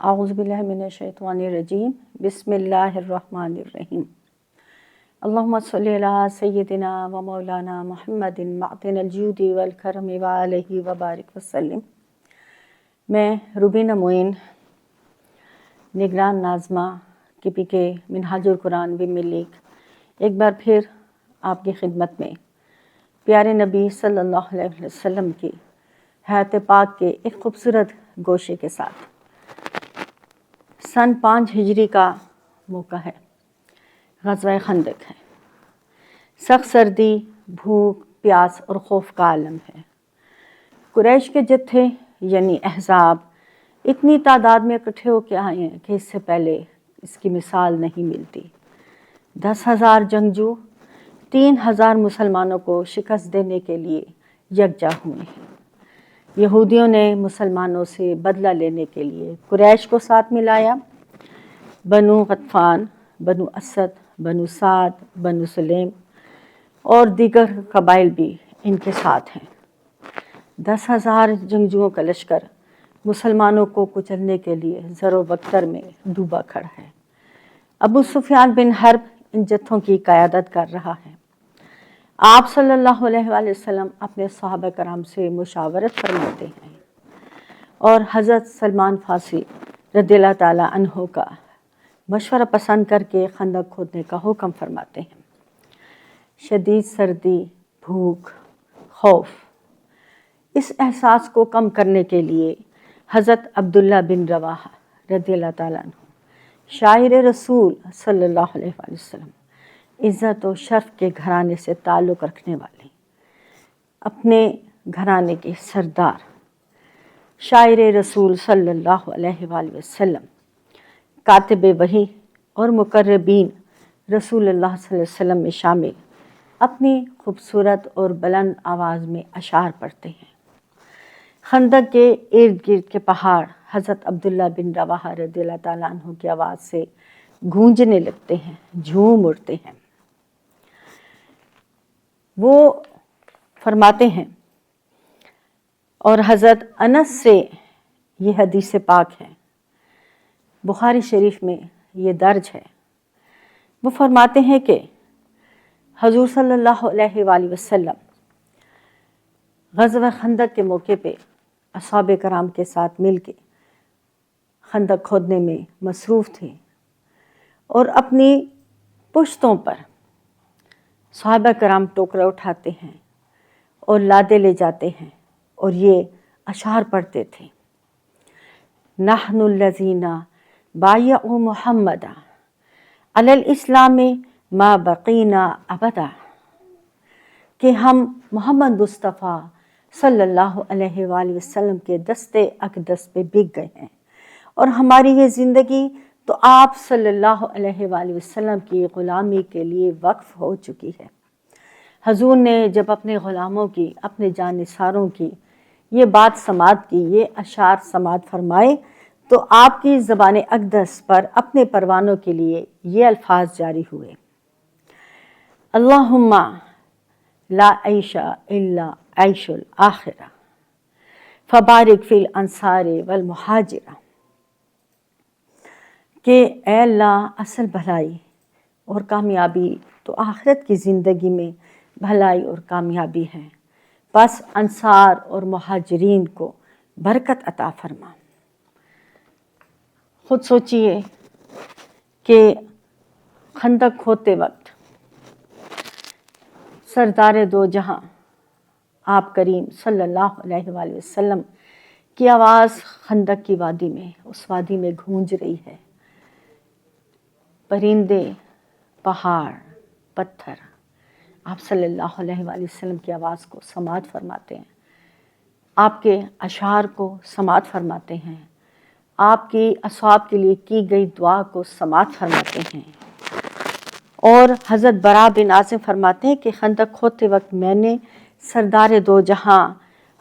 اعوذ باللہ من الشیطان الرجیم بسم اللہ الرحمن الرحیم اللہم صلی علی سیدنا و مولانا محمد معدن الجود والکرم وعلیہ وبارک وسلم۔ میں روبینہ معین، نگران ناظمہ KPK منہاج القرآن ویمن لیگ، ایک بار پھر آپ کی خدمت میں پیارے نبی صلی اللہ علیہ وسلم کی حیات پاک کے ایک خوبصورت گوشے کے ساتھ۔ سن 5 ہجری کا موقع ہے، غزوہ خندق ہے۔ سخت سردی، بھوک، پیاس اور خوف کا عالم ہے۔ قریش کے جتھے یعنی احزاب اتنی تعداد میں اکٹھے ہو کے آئے ہیں کہ اس سے پہلے اس کی مثال نہیں ملتی۔ 10,000 جنگجو 3,000 مسلمانوں کو شکست دینے کے لیے یکجا ہوئے ہیں۔ یہودیوں نے مسلمانوں سے بدلہ لینے کے لیے قریش کو ساتھ ملایا۔ بنو غطفان، بنو اسد، بنو سعد، بنو سلیم اور دیگر قبائل بھی ان کے ساتھ ہیں۔ 10,000 جنگجوؤں کا لشکر مسلمانوں کو کچلنے کے لیے زر و بکتر میں ڈوبا کھڑا ہے۔ ابو سفیان بن حرب ان جتھوں کی قیادت کر رہا ہے۔ آپ صلی اللہ علیہ وآلہ وسلم اپنے صحابہ کرام سے مشاورت فرماتے ہیں اور حضرت سلمان فارسی رضی اللہ تعالیٰ عنہ کا مشورہ پسند کر کے خندق کھودنے کا حکم فرماتے ہیں۔ شدید سردی، بھوک، خوف، اس احساس کو کم کرنے کے لیے حضرت عبداللہ بن رواحہ رضی اللہ تعالیٰ عنہ، شاعر رسول صلی اللہ علیہ وآلہ وسلم، عزت و شرف کے گھرانے سے تعلق رکھنے والے، اپنے گھرانے کے سردار، شاعر رسول صلی اللہ علیہ وآلہ وسلم، کاتب وحی اور مقربین رسول اللہ صلی اللہ علیہ وسلم میں شامل، اپنی خوبصورت اور بلند آواز میں اشعار پڑھتے ہیں۔ خندق کے ارد گرد کے پہاڑ حضرت عبداللہ بن رواحہ رضی اللہ تعالیٰ عنہ کی آواز سے گونجنے لگتے ہیں، جھوم اٹھتے ہیں۔ وہ فرماتے ہیں اور حضرت انس سے یہ حدیث پاک ہے، بخاری شریف میں یہ درج ہے۔ وہ فرماتے ہیں کہ حضور صلی اللہ علیہ وآلہ وسلم غزوہ خندق کے موقع پہ اصحاب کرام کے ساتھ مل کے خندق کھودنے میں مصروف تھے اور اپنی پشتوں پر صحابہ کرام ٹوکرا اٹھاتے ہیں اور لادے لے جاتے ہیں اور یہ اشعار پڑھتے تھے: نحن الذین بایعوا محمدا علی الاسلام ما بقینا ابدا، کہ ہم محمد مصطفیٰ صلی اللہ علیہ وآلہ وسلم کے دستے اقدس پہ بک گئے ہیں اور ہماری یہ زندگی تو آپ صلی اللہ علیہ وآلہ وسلم کی غلامی کے لیے وقف ہو چکی ہے۔ حضور نے جب اپنے غلاموں کی، اپنے جانثاروں کی یہ بات سماعت کی، یہ اشعار سماعت فرمائے، تو آپ کی زبان اقدس پر اپنے پروانوں کے لیے یہ الفاظ جاری ہوئے: اللہم لا عیش الا عیش الآخرہ فبارک فی الانصار والمہاجرہ، کہ اے اللہ، اصل بھلائی اور کامیابی تو آخرت کی زندگی میں بھلائی اور کامیابی ہے، بس انصار اور مہاجرین کو برکت عطا فرما۔ خود سوچئے کہ خندق کھودتے وقت سردار دو جہاں آپ کریم صلی اللہ علیہ وآلہ وسلم کی آواز خندق کی وادی میں، اس وادی میں گونج رہی ہے۔ پرندے، پہاڑ، پتھر آپ صلی اللہ علیہ وآلہ وسلم کی آواز کو سماعت فرماتے ہیں، آپ کے اشعار کو سماعت فرماتے ہیں، آپ کی اصحاب کے لیے کی گئی دعا کو سماعت فرماتے ہیں۔ اور حضرت برا بن عازب فرماتے ہیں کہ خندق کھودتے وقت میں نے سردار دو جہاں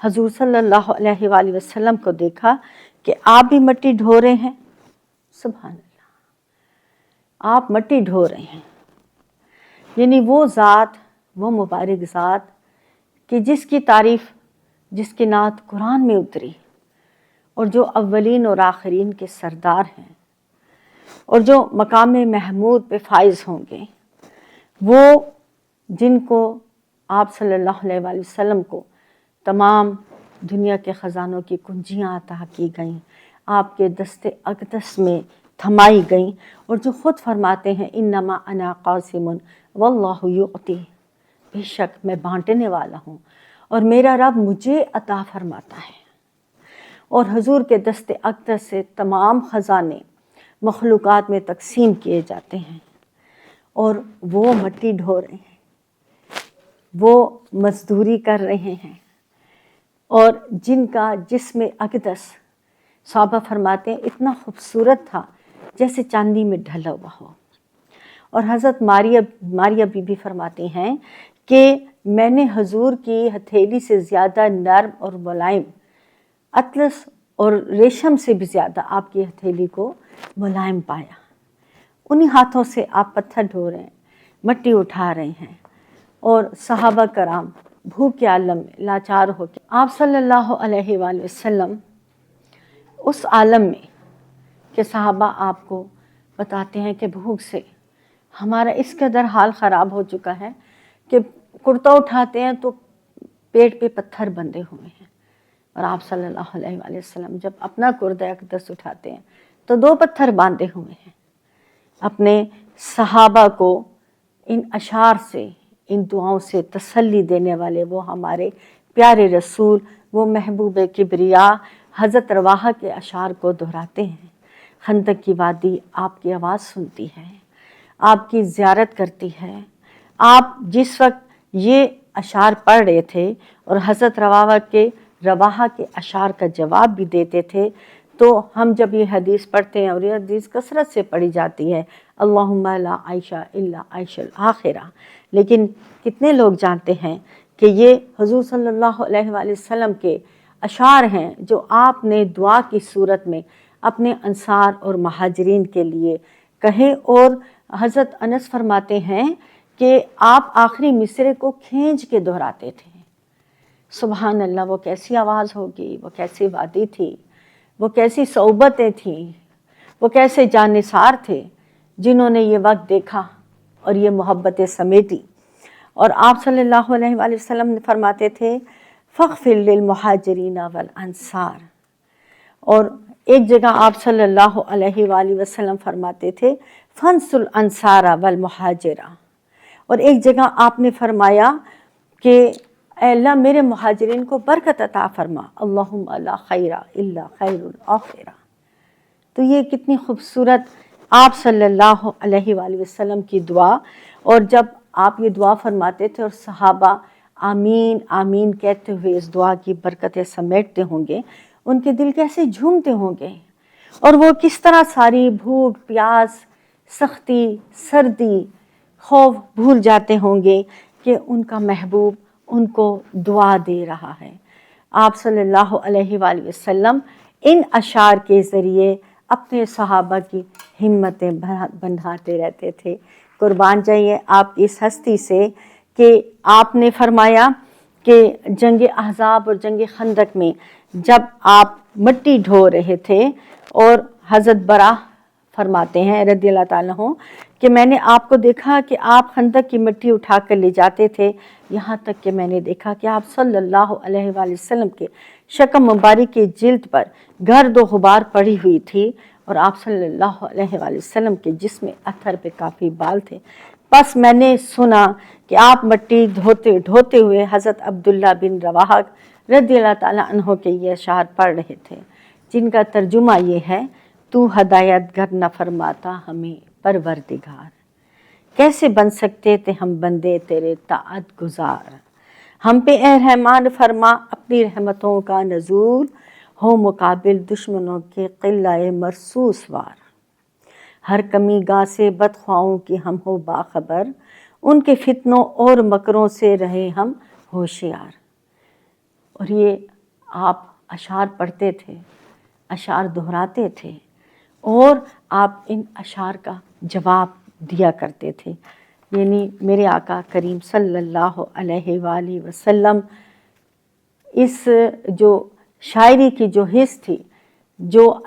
حضور صلی اللہ علیہ وآلہ وسلم کو دیکھا کہ آپ بھی مٹی ڈھو رہے ہیں۔ سبحان اللہ، آپ مٹی ڈھو رہے ہیں، یعنی وہ ذات، وہ مبارک ذات کہ جس کی تعریف، جس کی نعت قرآن میں اتری اور جو اولین اور آخرین کے سردار ہیں اور جو مقام محمود پہ فائز ہوں گے، وہ جن کو آپ صلی اللہ علیہ وآلہ وسلم کو تمام دنیا کے خزانوں کی کنجیاں عطا کی گئیں، آپ کے دست اقدس میں تھمائی گئیں، اور جو خود فرماتے ہیں انما انا قاسم واللہ یعطی، بے شک میں بانٹنے والا ہوں اور میرا رب مجھے عطا فرماتا ہے۔ اور حضور کے دست اقدس سے تمام خزانے مخلوقات میں تقسیم کیے جاتے ہیں، اور وہ مٹی ڈھو رہے ہیں، وہ مزدوری کر رہے ہیں، اور جن کا جسم اقدس صحابہ فرماتے ہیں اتنا خوبصورت تھا جیسے چاندی میں ڈھلا ہوا ہو۔ اور حضرت ماریہ بی بی فرماتی ہیں کہ میں نے حضور کی ہتھیلی سے زیادہ نرم اور ملائم، اطلس اور ریشم سے بھی زیادہ آپ کی ہتھیلی کو ملائم پایا۔ انہی ہاتھوں سے آپ پتھر ڈھو رہے ہیں، مٹی اٹھا رہے ہیں، اور صحابہ کرام بھوک کے عالم میں لاچار ہو کے آپ صلی اللہ علیہ وآلہ وسلم اس عالم میں کہ صحابہ آپ کو بتاتے ہیں کہ بھوک سے ہمارا اس قدر حال خراب ہو چکا ہے کہ کرتا اٹھاتے ہیں تو پیٹ پہ پتھر بندھے ہوئے ہیں، اور آپ صلی اللہ علیہ وآلہ وسلم جب اپنا کرد اقدس اٹھاتے ہیں تو 2 پتھر باندھے ہوئے ہیں۔ اپنے صحابہ کو ان اشعار سے، ان دعاؤں سے تسلی دینے والے وہ ہمارے پیارے رسول، وہ محبوب کبریا حضرت رواحہ کے اشعار کو دہراتے ہیں۔ خندق کی وادی آپ کی آواز سنتی ہے، آپ کی زیارت کرتی ہے۔ آپ جس وقت یہ اشعار پڑھ رہے تھے اور حضرت رواحہ کے اشعار کا جواب بھی دیتے تھے، تو ہم جب یہ حدیث پڑھتے ہیں، اور یہ حدیث کثرت سے پڑھی جاتی ہے، اللہم لا عیش الا عیش الآخرہ، لیکن کتنے لوگ جانتے ہیں کہ یہ حضور صلی اللہ علیہ وآلہ وسلم کے اشعار ہیں جو آپ نے دعا کی صورت میں اپنے انصار اور مہاجرین کے لیے کہے۔ اور حضرت انس فرماتے ہیں کہ آپ آخری مصرعے کو کھینچ کے دہراتے تھے۔ سبحان اللہ، وہ کیسی آواز ہوگی، وہ کیسی وادی تھی، وہ کیسی صحبتیں تھیں، وہ کیسے جانثار تھے جنہوں نے یہ وقت دیکھا اور یہ محبتیں سمیٹی۔ اور آپ صلی اللہ علیہ وآلہ وسلم نے فرماتے تھے فاغفر للمہاجرین والانصار، اور ایک جگہ آپ صلی اللہ علیہ وآلہ وسلم فرماتے تھے فانصر الانصار والمہاجرہ، اور ایک جگہ آپ نے فرمایا کہ اے اللہ میرے مہاجرین کو برکت عطا فرما، اللہم لا خیر الا خیر الآخرہ۔ تو یہ کتنی خوبصورت آپ صلی اللہ علیہ وآلہ وسلم کی دعا، اور جب آپ یہ دعا فرماتے تھے اور صحابہ آمین آمین کہتے ہوئے اس دعا کی برکتیں سمیٹتے ہوں گے، ان کے دل کیسے جھومتے ہوں گے، اور وہ کس طرح ساری بھوک پیاس، سختی، سردی، خوف بھول جاتے ہوں گے کہ ان کا محبوب ان کو دعا دے رہا ہے۔ آپ صلی اللہ علیہ وآلہ وسلم ان اشعار کے ذریعے اپنے صحابہ کی ہمتیں بندھاتے رہتے تھے۔ قربان جائیے آپ کی اس ہستی سے کہ آپ نے فرمایا کہ جنگ احزاب اور جنگ خندق میں جب آپ مٹی ڈھو رہے تھے، اور حضرت برا فرماتے ہیں رضی اللہ تعالیٰ عنہ کہ میں نے آپ کو دیکھا کہ آپ خندق کی مٹی اٹھا کر لے جاتے تھے، یہاں تک کہ میں نے دیکھا کہ آپ صلی اللہ علیہ وآلہ وسلم کے شکم مبارک کی جلد پر گرد و غبار پڑی ہوئی تھی، اور آپ صلی اللہ علیہ وآلہ وسلم کے جسم اثر پہ کافی بال تھے۔ بس میں نے سنا کہ آپ مٹی دھوتے ڈھوتے ہوئے حضرت عبداللہ بن رواحہ رضی اللہ تعالیٰ عنہ کے یہ اشعار پڑھ رہے تھے، جن کا ترجمہ یہ ہے تو ہدایت گر نہ فرماتا ہمیں پروردگار، کیسے بن سکتے تھے ہم بندے تیرے طاعت گزار، ہم پہ اے رحمان فرما اپنی رحمتوں کا نزول، ہو مقابل دشمنوں کے قلعہ مرصوص وار، ہر کمی گاہ سے بدخواہوں کی ہم ہو باخبر، ان کے فتنوں اور مکروں سے رہے ہم ہوشیار۔ اور یہ آپ اشعار پڑھتے تھے، اشعار دہراتے تھے، اور آپ ان اشعار کا جواب دیا کرتے تھے۔ یعنی میرے آقا کریم صلی اللہ علیہ وآلہ وسلم اس جو شاعری کی جو حص تھی جو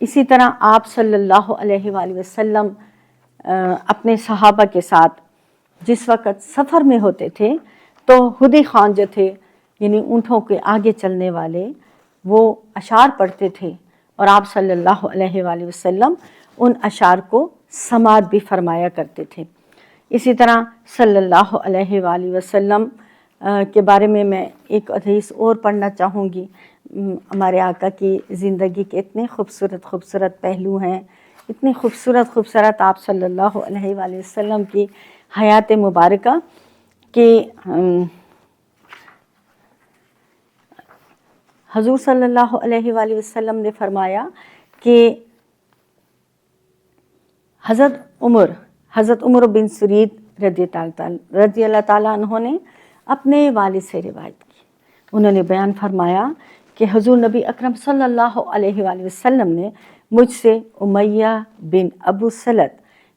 اسی طرح آپ صلی اللہ علیہ وآلہ وسلم اپنے صحابہ کے ساتھ جس وقت سفر میں ہوتے تھے تو ہدی خان جو تھے یعنی اونٹوں کے آگے چلنے والے، وہ اشعار پڑھتے تھے اور آپ صلی اللہ علیہ وآلہ وسلم ان اشعار کو سماعت بھی فرمایا کرتے تھے۔ اسی طرح صلی اللہ علیہ وآلہ وسلم کے بارے میں ایک حدیث اور پڑھنا چاہوں گی۔ ہمارے آقا کی زندگی کے اتنے خوبصورت پہلو ہیں، اتنی خوبصورت آپ صلی اللہ علیہ وآلہ وسلم کی حیات مبارکہ کہ حضور صلی اللہ علیہ وآلہ وسلم نے فرمایا کہ حضرت عمر بن سرید رضی اللہ تعالیٰ عنہ نے اپنے والد سے روایت کی۔ انہوں نے بیان فرمایا کہ حضور نبی اکرم صلی اللہ علیہ وآلہ وسلم نے مجھ سے امیہ بن ابو سلط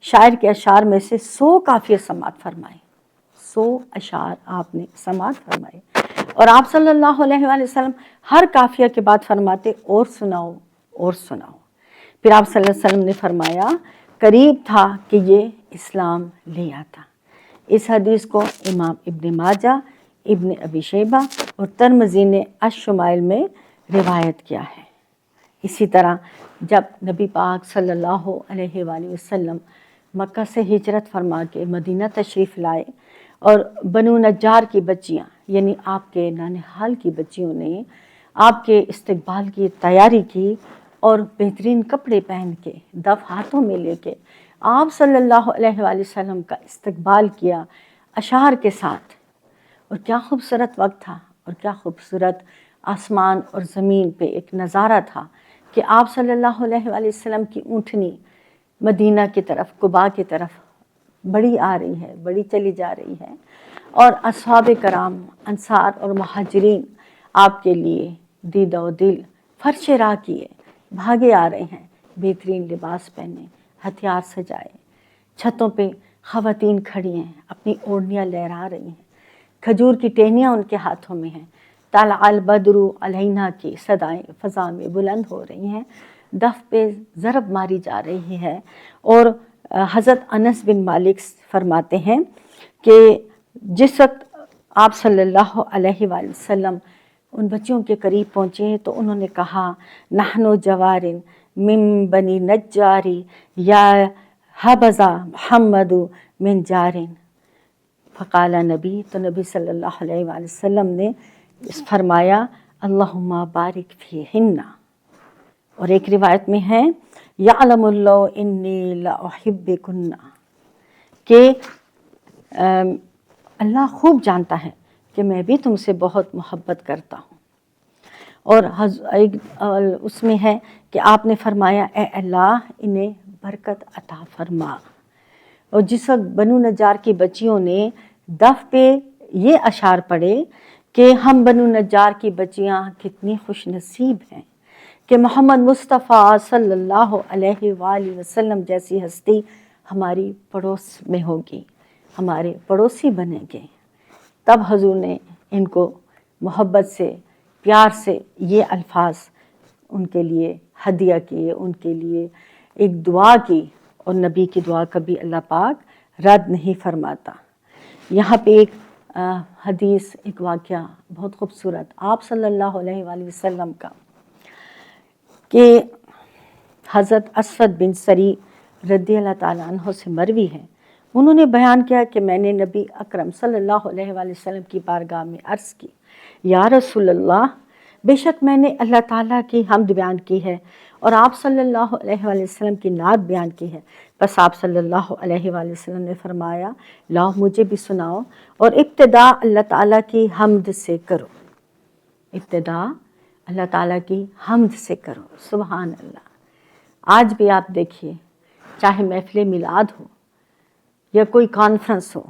شاعر کے اشعار میں سے 100 قافیے سماعت فرمائے۔ 100 اشعار آپ نے سماعت فرمائے اور آپ صلی اللہ علیہ وآلہ وسلم ہر قافیہ کے بعد فرماتے اور سناؤ اور سناؤ۔ پھر آپ صلی اللہ علیہ وسلم نے فرمایا قریب تھا کہ یہ اسلام لے آتا۔ اس حدیث کو امام ابن ماجہ، ابن ابی شیبہ اور ترمذی نے الشمائل میں روایت کیا ہے۔ اسی طرح جب نبی پاک صلی اللہ علیہ وآلہ وسلم مکہ سے ہجرت فرما کے مدینہ تشریف لائے اور بنو نجار کی بچیاں یعنی آپ کے نانہال کی بچیوں نے آپ کے استقبال کی تیاری کی اور بہترین کپڑے پہن کے دف ہاتھوں میں لے کے آپ صلی اللہ علیہ وآلہ وسلم کا استقبال کیا اشعار کے ساتھ۔ اور کیا خوبصورت وقت تھا اور کیا خوبصورت آسمان اور زمین پہ ایک نظارہ تھا کہ آپ صلی اللہ علیہ وآلہ وسلم کی اونٹنی مدینہ کی طرف، قباء کی طرف بڑی آ رہی ہے، بڑی چلی جا رہی ہے اور اصحاب کرام، انصار اور مہاجرین آپ کے لیے دید و دل فرش راہ کیے بھاگے آ رہے ہیں، بہترین لباس پہنے، ہتھیار سجائے، چھتوں پہ خواتین کھڑی ہیں، اپنی اوڑھنیاں لہرا رہی ہیں، کھجور کی ٹہنیاں ان کے ہاتھوں میں ہیں، طلع البدر علینا کی صدائیں فضا میں بلند ہو رہی ہیں، دف پہ ضرب ماری جا رہی ہے۔ اور حضرت انس بن مالک فرماتے ہیں کہ جس وقت آپ صلی اللہ علیہ وآلہ وسلم ان بچیوں کے قریب پہنچے تو انہوں نے کہا نحن جوارن من بنی نجاری یا حبذا محمد من جارن۔ فقال نبی، تو نبی صلی اللہ علیہ وآلہ وسلم نے فرمایا اللہم بارک فیہن۔ اور ایک روایت میں ہے یعلم اللہ انی لأحبکن، کہ اللہ خوب جانتا ہے کہ میں بھی تم سے بہت محبت کرتا ہوں۔ اور اس میں ہے کہ آپ نے فرمایا اے اللہ انہیں برکت عطا فرما۔ اور جس وقت بنو نجار کی بچیوں نے دف پہ یہ اشعار پڑھے کہ ہم بنو نجار کی بچیاں کتنی خوش نصیب ہیں کہ محمد مصطفیٰ صلی اللہ علیہ وآلہ وسلم جیسی ہستی ہماری پڑوس میں ہوگی، ہمارے پڑوسی بنیں گے۔ تب حضور نے ان کو محبت سے، پیار سے یہ الفاظ ان کے لیے ہدیہ کیے، ان کے لیے ایک دعا کی، اور نبی کی دعا کبھی اللہ پاک رد نہیں فرماتا۔ یہاں پہ ایک حدیث، ایک واقعہ بہت خوبصورت آپ صلی اللہ علیہ وآلہ وسلم کا، کہ حضرت اسود بن سری رضی اللہ تعالیٰ عنہ سے مروی ہے، انہوں نے بیان کیا کہ میں نے نبی اکرم صلی اللہ علیہ وآلہ وسلم کی بارگاہ میں عرض کی یا رسول اللہ، بے شک میں نے اللہ تعالیٰ کی حمد بیان کی ہے اور آپ صلی اللہ علیہ وآلہ وسلم کی نعت بیان کی ہے، بس آپ صلی اللہ علیہ وآلہ وسلم نے فرمایا لاؤ مجھے بھی سناؤ، اور ابتدا اللہ تعالیٰ کی حمد سے کرو، ابتدا اللہ تعالیٰ کی حمد سے کرو۔ سبحان اللہ۔ آج بھی آپ دیکھیے، چاہے محفل میلاد ہو یا کوئی کانفرنس ہو،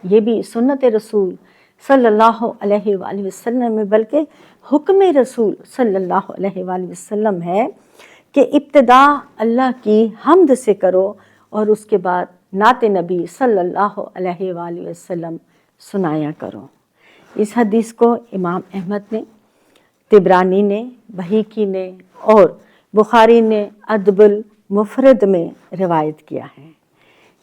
یہ بھی سنت رسول صلی اللہ علیہ وآلہ وسلم میں، بلکہ حکم رسول صلی اللہ علیہ وآلہ وسلم ہے کہ ابتدا اللہ کی حمد سے کرو اور اس کے بعد نعت نبی صلی اللہ علیہ وآلہ وسلم سنایا کرو۔ اس حدیث کو امام احمد نے، طبرانی نے، بہیقی نے اور بخاری نے ادب المفرد میں روایت کیا ہے۔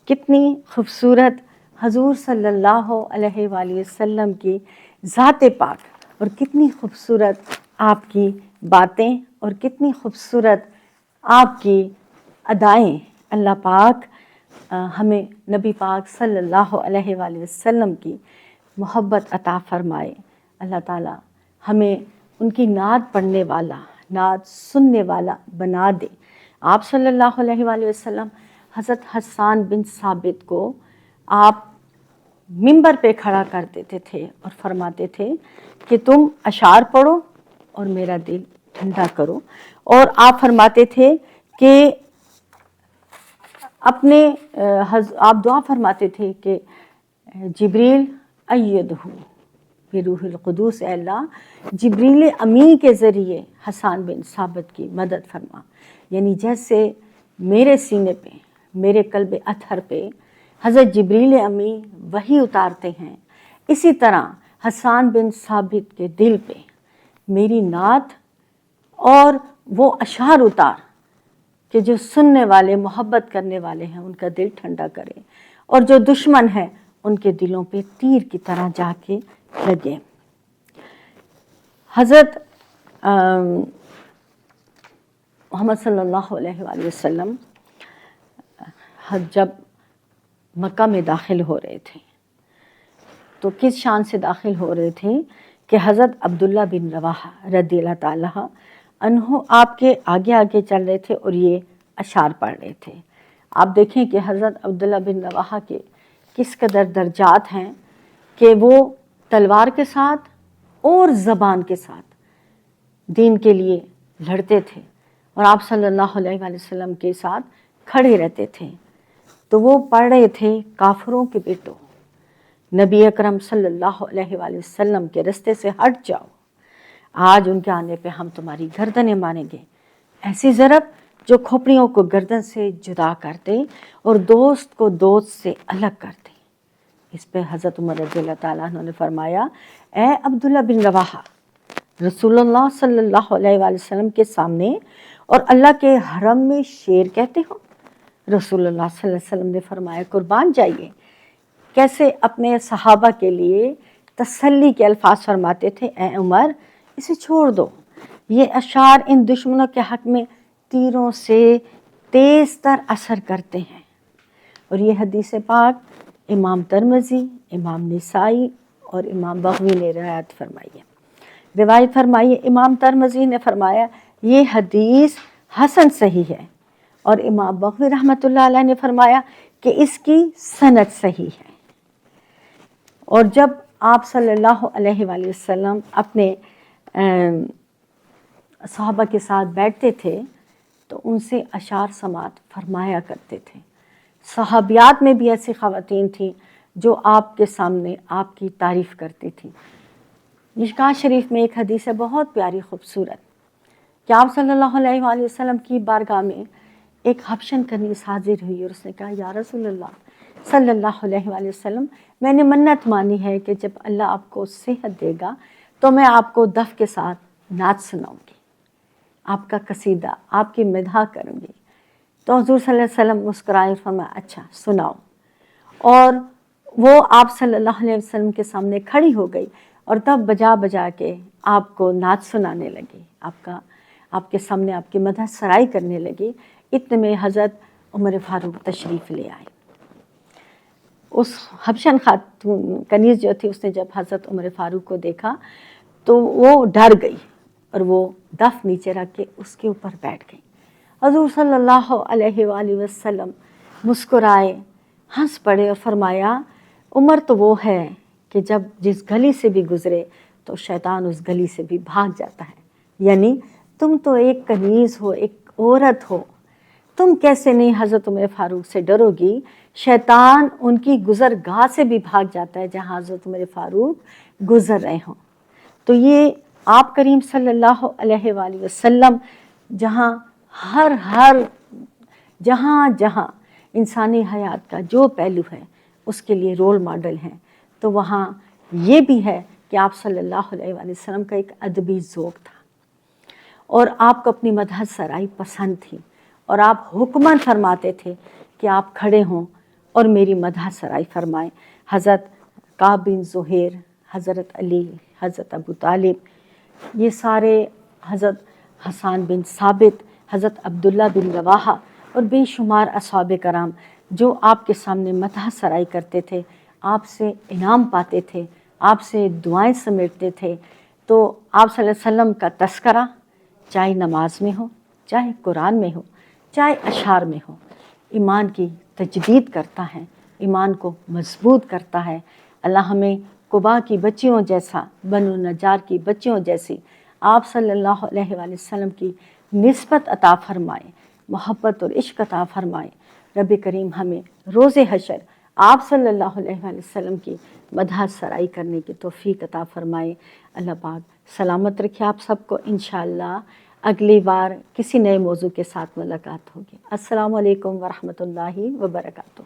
کتنی خوبصورت حضور صلی اللہ علیہ وآلہ وسلم کی ذات پاک، اور کتنی خوبصورت آپ کی باتیں، اور کتنی خوبصورت آپ کی ادائیں۔ اللہ پاک ہمیں نبی پاک صلی اللہ علیہ وآلہ وسلم کی محبت عطا فرمائے۔ اللہ تعالیٰ ہمیں ان کی نعت پڑھنے والا، نعت سننے والا بنا دے۔ آپ صلی اللہ علیہ وآلہ وسلم حضرت حسان بن ثابت کو آپ منبر پہ کھڑا کر دیتے تھے اور فرماتے تھے کہ تم اشعار پڑھو اور میرا دل ٹھنڈا کرو، اور آپ فرماتے تھے کہ آپ دعا فرماتے تھے کہ جبریل ایدہ بروح القدس، اے اللہ جبریل امی کے ذریعے حسان بن ثابت کی مدد فرما۔ یعنی جیسے میرے سینے پہ، میرے قلب اطہر پہ حضرت جبریل امی وحی اتارتے ہیں، اسی طرح حسان بن ثابت کے دل پہ میری نعت اور وہ اشعار اتار کہ جو سننے والے، محبت کرنے والے ہیں ان کا دل ٹھنڈا کرے، اور جو دشمن ہیں ان کے دلوں پہ تیر کی طرح جا کے لگے۔ حضرت محمد صلی اللہ علیہ وآلہ وسلم جب مکہ میں داخل ہو رہے تھے تو کس شان سے داخل ہو رہے تھے کہ حضرت عبداللہ بن رواحہ رضی اللہ تعالیٰ عنہ آپ کے آگے آگے چل رہے تھے اور یہ اشعار پڑھ رہے تھے۔ آپ دیکھیں کہ حضرت عبداللہ بن رواحہ کے کس قدر درجات ہیں کہ وہ تلوار کے ساتھ اور زبان کے ساتھ دین کے لیے لڑتے تھے، اور آپ صلی اللہ علیہ وآلہ وسلم کے ساتھ کھڑے رہتے تھے۔ تو وہ پڑھ رہے تھے کافروں کے بیٹوں، نبی اکرم صلی اللہ علیہ وآلہ وسلم کے رستے سے ہٹ جاؤ، آج ان کے آنے پہ ہم تمہاری گردنیں مانیں گے۔ ایسی ضرب جو کھوپڑیوں کو گردن سے جدا کر دے اور دوست کو دوست سے الگ کر دے۔ اس پہ حضرت عمر رضی اللہ تعالیٰ عنہ نے فرمایا، اے عبداللہ بن رواحہ، رسول اللہ صلی اللہ علیہ وآلہ وسلم کے سامنے اور اللہ کے حرم میں شیر کہتے ہو؟ رسول اللہ صلی اللہ علیہ وسلم نے فرمایا، قربان جائیے۔ کیسے اپنے صحابہ کے لیے تسلی کے الفاظ فرماتے تھے، اے عمر اسے چھوڑ دو، یہ اشعار ان دشمنوں کے حق میں تیروں سے تیز تر اثر کرتے ہیں۔ اور یہ حدیث پاک امام ترمذی، امام نسائی اور امام بغوی نے روایت فرمائی ہے۔ امام ترمذی نے فرمایا یہ حدیث حسن صحیح ہے، اور امام بغوی رحمۃ اللہ علیہ نے فرمایا کہ اس کی سند صحیح ہے۔ اور جب آپ صلی اللہ علیہ وآلہ وسلم اپنے صحابہ کے ساتھ بیٹھتے تھے تو ان سے اشعار سماعت فرمایا کرتے تھے۔ صحابیات میں بھی ایسی خواتین تھیں جو آپ کے سامنے آپ کی تعریف کرتی تھیں۔ مشکوٰۃ شریف میں ایک حدیث ہے بہت پیاری خوبصورت کہ آپ صلی اللہ علیہ وآلہ وسلم کی بارگاہ میں ایک حبشن کنیز حاضر ہوئی، اور اس نے کہا، یا رسول اللہ صلی اللہ علیہ وآلہ وسلم، میں نے منت مانی ہے کہ جب اللہ آپ کو صحت دے گا تو میں آپ کو دف کے ساتھ نعت سناؤں گی، آپ کا قصیدہ، آپ کی مدح کروں گی۔ تو حضور صلی اللہ علیہ وسلم مسکرائے، فرمایا اچھا سناؤ، اور وہ آپ صلی اللہ علیہ وسلم کے سامنے کھڑی ہو گئی اور تب بجا بجا کے آپ کو نعت سنانے لگی، آپ کے سامنے آپ کی مدح سرائی کرنے لگی۔ اتنے میں حضرت عمر فاروق تشریف لے آئے۔ اس حبشن خاتون کنیز جو تھی، اس نے جب حضرت عمر فاروق کو دیکھا تو وہ ڈر گئی اور وہ دف نیچے رکھ کے اس کے اوپر بیٹھ گئی۔ حضور صلی اللہ علیہ وآلہ وسلم مسکرائے، ہنس پڑے اور فرمایا، عمر تو وہ ہے کہ جب جس گلی سے بھی گزرے تو شیطان اس گلی سے بھی بھاگ جاتا ہے۔ یعنی تم تو ایک کنیز ہو، ایک عورت ہو، تم کیسے نہیں حضرت عمر فاروق سے ڈرو گی؟ شیطان ان کی گزرگاہ سے بھی بھاگ جاتا ہے جہاں حضرت عمر فاروق گزر رہے ہوں۔ تو یہ آپ کریم صلی اللہ علیہ وآلہ وسلم جہاں جہاں انسانی حیات کا جو پہلو ہے اس کے لیے رول ماڈل ہیں، تو وہاں یہ بھی ہے کہ آپ صلی اللہ علیہ وآلہ وسلم کا ایک ادبی ذوق تھا، اور آپ کو اپنی مدحت سرائی پسند تھی، اور آپ حکماً فرماتے تھے کہ آپ کھڑے ہوں اور میری مدحت سرائی فرمائیں۔ حضرت کعب بن زہیر، حضرت علی، حضرت ابو طالب، یہ سارے، حضرت حسان بن ثابت، حضرت عبداللہ بن رواحہ اور بے شمار اصحاب کرام جو آپ کے سامنے مدحت سرائی کرتے تھے، آپ سے انعام پاتے تھے، آپ سے دعائیں سمیٹتے تھے۔ تو آپ صلی اللہ علیہ وسلم کا تذکرہ چاہے نماز میں ہو، چاہے قرآن میں ہو، چاہے اشعار میں ہو، ایمان کی تجدید کرتا ہے، ایمان کو مضبوط کرتا ہے۔ اللہ ہمیں قبا کی بچیوں جیسا، بنو نجار کی بچیوں جیسی آپ صلی اللہ علیہ وآلہ وسلم کی نسبت عطا فرمائے، محبت اور عشق عطا فرمائے۔ رب کریم ہمیں روز حشر آپ صلی اللہ علیہ وآلہ وسلم کی مدحت سرائی کرنے کی توفیق عطا فرمائے۔ اللہ پاک سلامت رکھے آپ سب کو۔ انشاءاللہ اگلی بار کسی نئے موضوع کے ساتھ ملاقات ہوگی۔ السلام علیکم ورحمۃ اللہ وبرکاتہ۔